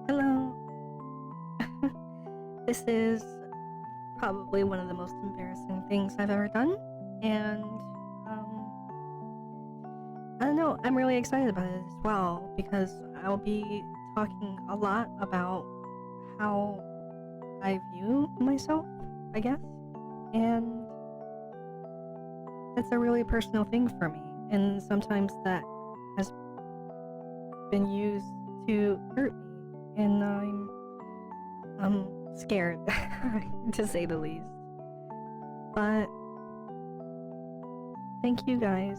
Hello. This is probably one of the most embarrassing things I've ever done, and I don't know, I'm really excited about it as well because I'll be talking a lot about how I view myself, I guess, and it's a really personal thing for me, and sometimes that has been used to hurt me, and I'm scared, to say the least. But thank you guys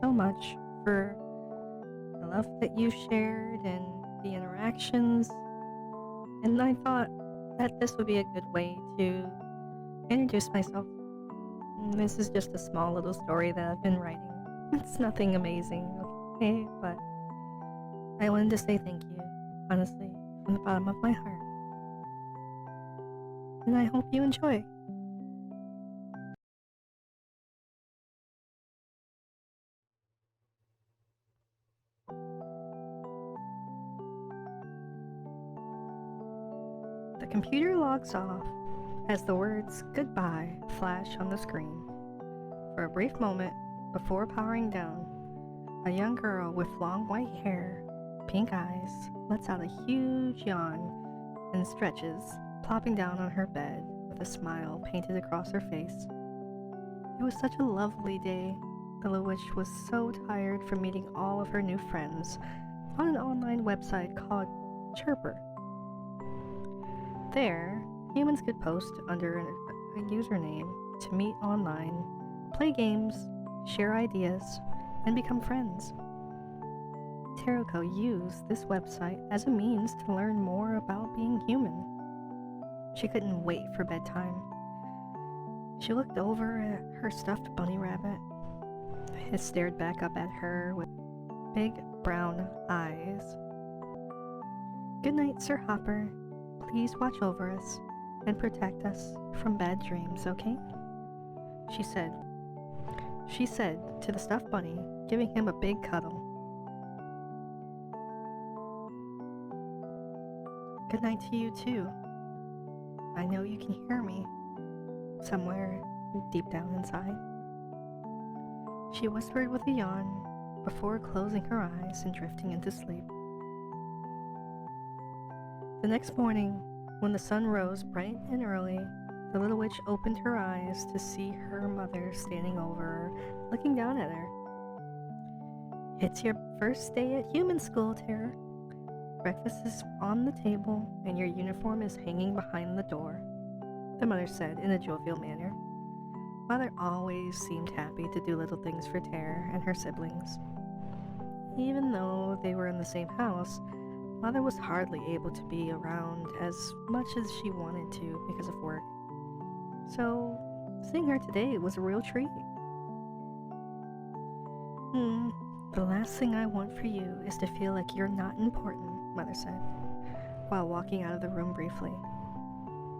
so much for the love that you shared and the interactions. And I thought that this would be a good way to introduce myself. This is just a small little story that I've been writing. It's nothing amazing, okay? But I wanted to say thank you, honestly, from the bottom of my heart. And I hope you enjoy. The computer logs off as the words goodbye flash on the screen. For a brief moment, before powering down, a young girl with long white hair, pink eyes, lets out a huge yawn and stretches, plopping down on her bed with a smile painted across her face. It was such a lovely day. The little witch was so tired from meeting all of her new friends on an online website called Chirper. There, humans could post under a username to meet online, play games, share ideas, and become friends. Teroko used this website as a means to learn more about being human. She couldn't wait for bedtime. She looked over at her stuffed bunny rabbit. It stared back up at her with big brown eyes. "Good night, Sir Hopper. Please watch over us and protect us from bad dreams, okay?" She said. She said to the stuffed bunny, giving him a big cuddle. "Good night to you too. I know you can hear me somewhere deep down inside," she whispered with a yawn before closing her eyes and drifting into sleep. The next morning, when the sun rose bright and early, the little witch opened her eyes to see her mother standing over her, looking down at her. "It's your first day at human school, Tara. Breakfast is on the table and your uniform is hanging behind the door," the mother said in a jovial manner. Mother always seemed happy to do little things for Tara and her siblings. Even though they were in the same house, Mother was hardly able to be around as much as she wanted to because of work. So, seeing her today was a real treat. "The last thing I want for you is to feel like you're not important," Mother said, while walking out of the room briefly.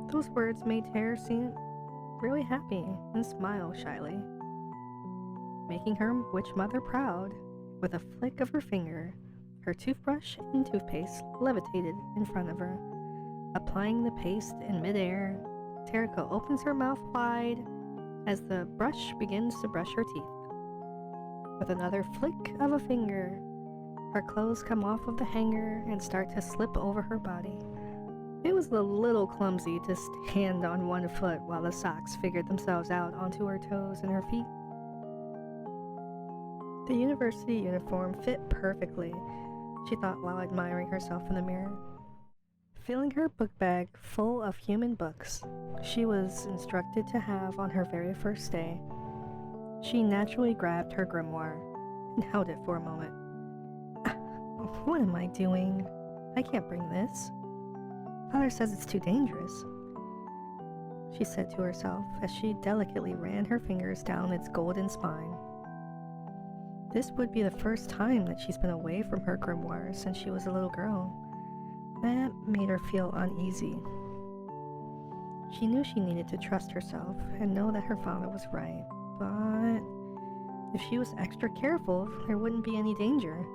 Those words made Tara seem really happy and smile shyly, making her witch mother proud. With a flick of her finger, her toothbrush and toothpaste levitated in front of her. Applying the paste in midair, Teriko opens her mouth wide as the brush begins to brush her teeth. With another flick of a finger, her clothes come off of the hanger and start to slip over her body. It was a little clumsy to stand on one foot while the socks figured themselves out onto her toes and her feet. The university uniform fit perfectly, she thought while admiring herself in the mirror. Filling her book bag full of human books she was instructed to have on her very first day, she naturally grabbed her grimoire and held it for a moment. "What am I doing? I can't bring this. Father says it's too dangerous," she said to herself as she delicately ran her fingers down its golden spine. This would be the first time that she's been away from her grimoire since she was a little girl. That made her feel uneasy. She knew she needed to trust herself and know that her father was right, but if she was extra careful, there wouldn't be any danger.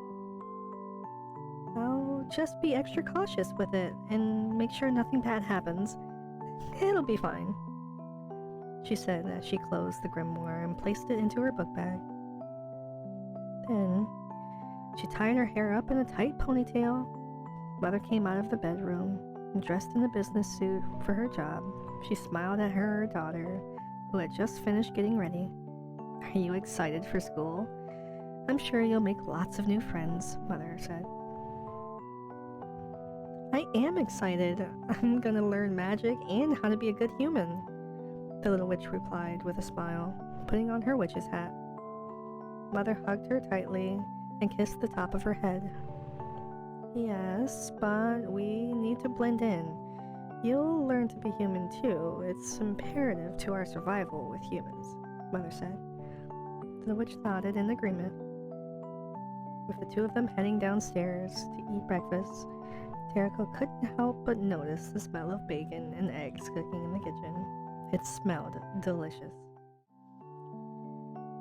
How just be extra cautious with it and make sure nothing bad happens. It'll be fine, she said as she closed the grimoire and placed it into her book bag. Then, she tied her hair up in a tight ponytail. Mother came out of the bedroom, dressed in a business suit for her job. She smiled at her daughter, who had just finished getting ready. "Are you excited for school? I'm sure you'll make lots of new friends," Mother said. "I am excited. I'm gonna learn magic and how to be a good human," the little witch replied with a smile, putting on her witch's hat. Mother hugged her tightly and kissed the top of her head. "Yes, but we need to blend in. You'll learn to be human too. It's imperative to our survival with humans," Mother said. The witch nodded in agreement. With the two of them heading downstairs to eat breakfast, Terako couldn't help but notice the smell of bacon and eggs cooking in the kitchen. It smelled delicious.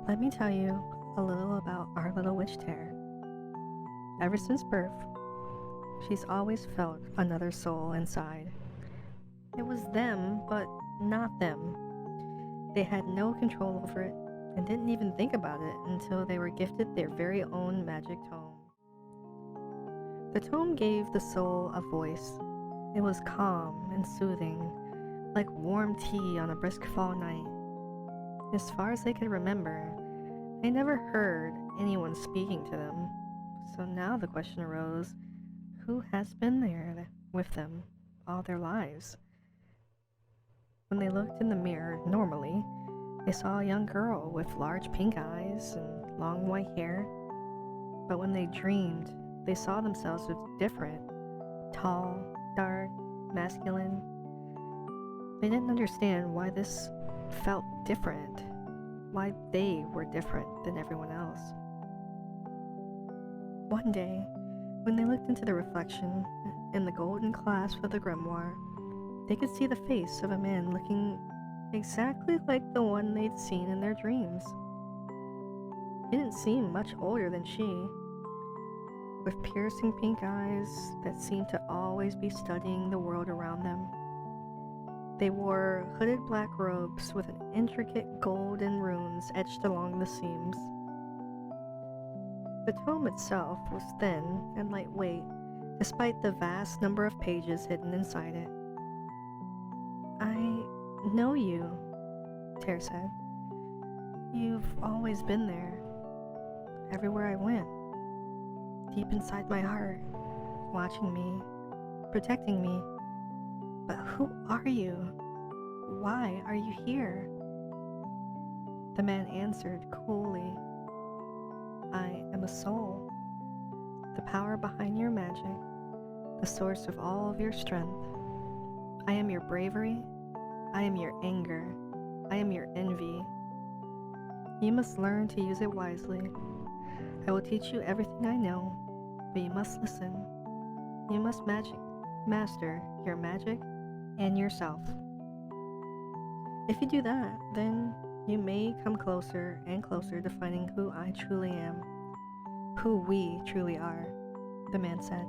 Let me tell you a little about our little witch Ter. Ever since birth, she's always felt another soul inside. It was them, but not them. They had no control over it and didn't even think about it until they were gifted their very own magic tome. The tome gave the soul a voice. It was calm and soothing, like warm tea on a brisk fall night. As far as they could remember, they never heard anyone speaking to them. So now the question arose, who has been there with them all their lives? When they looked in the mirror normally, they saw a young girl with large pink eyes and long white hair. But when they dreamed, they saw themselves as different, tall, dark, masculine. They didn't understand why this felt different, why they were different than everyone else. One day, when they looked into the reflection in the golden clasp of the grimoire, they could see the face of a man looking exactly like the one they'd seen in their dreams. He didn't seem much older than she, with piercing pink eyes that seemed to always be studying the world around them. They wore hooded black robes with an intricate golden runes etched along the seams. The tome itself was thin and lightweight, despite the vast number of pages hidden inside it. "I know you," Ter said. "You've always been there, everywhere I went, deep inside my heart, watching me, protecting me. But who are you? Why are you here?" The man answered coolly, "I am a soul, the power behind your magic, the source of all of your strength. I am your bravery, I am your anger, I am your envy. You must learn to use it wisely. I will teach you everything I know, but you must listen. You must master your magic and yourself. If you do that, then you may come closer and closer to finding who I truly am, who we truly are," the man said.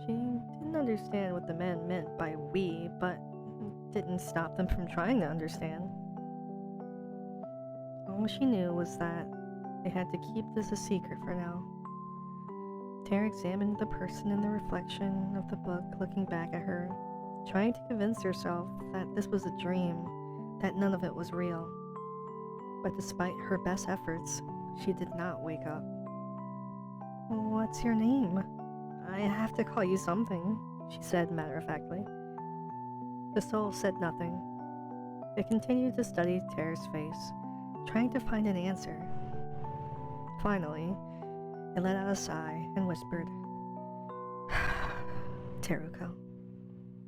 She didn't understand what the man meant by "we," but didn't stop them from trying to understand. All she knew was that they had to keep this a secret for now. Ter examined the person in the reflection of the book looking back at her, trying to convince herself that this was a dream, that none of it was real. But despite her best efforts, she did not wake up. "What's your name? I have to call you something," she said matter-of-factly. The soul said nothing. It continued to study Ter's face, trying to find an answer. Finally, it let out a sigh and whispered, "Teruko."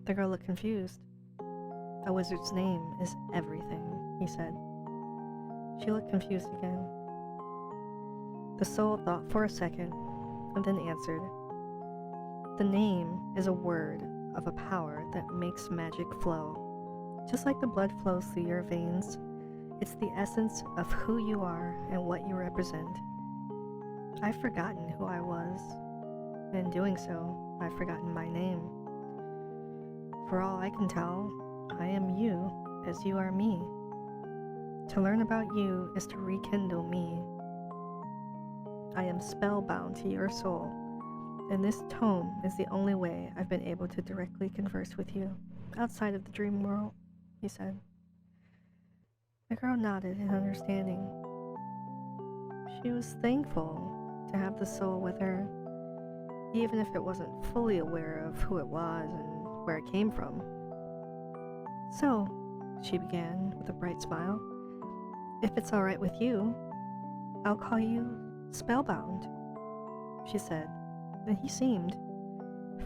The girl looked confused. "A wizard's name is everything," he said. She looked confused again. The soul thought for a second and then answered, "The name is a word of a power that makes magic flow. Just like the blood flows through your veins, it's the essence of who you are and what you represent. I've forgotten who I was. In doing so, I've forgotten my name. For all I can tell, I am you as you are me. To learn about you is to rekindle me. I am spellbound to your soul, and this tome is the only way I've been able to directly converse with you outside of the dream world, he said. The girl nodded in understanding. She was thankful to have the soul with her, even if it wasn't fully aware of who it was and where it came from. So, she began with a bright smile, if it's all right with you, I'll call you Spellbound, she said, and he seemed,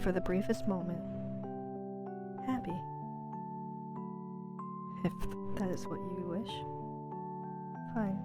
for the briefest moment, happy. If that is what you wish, fine.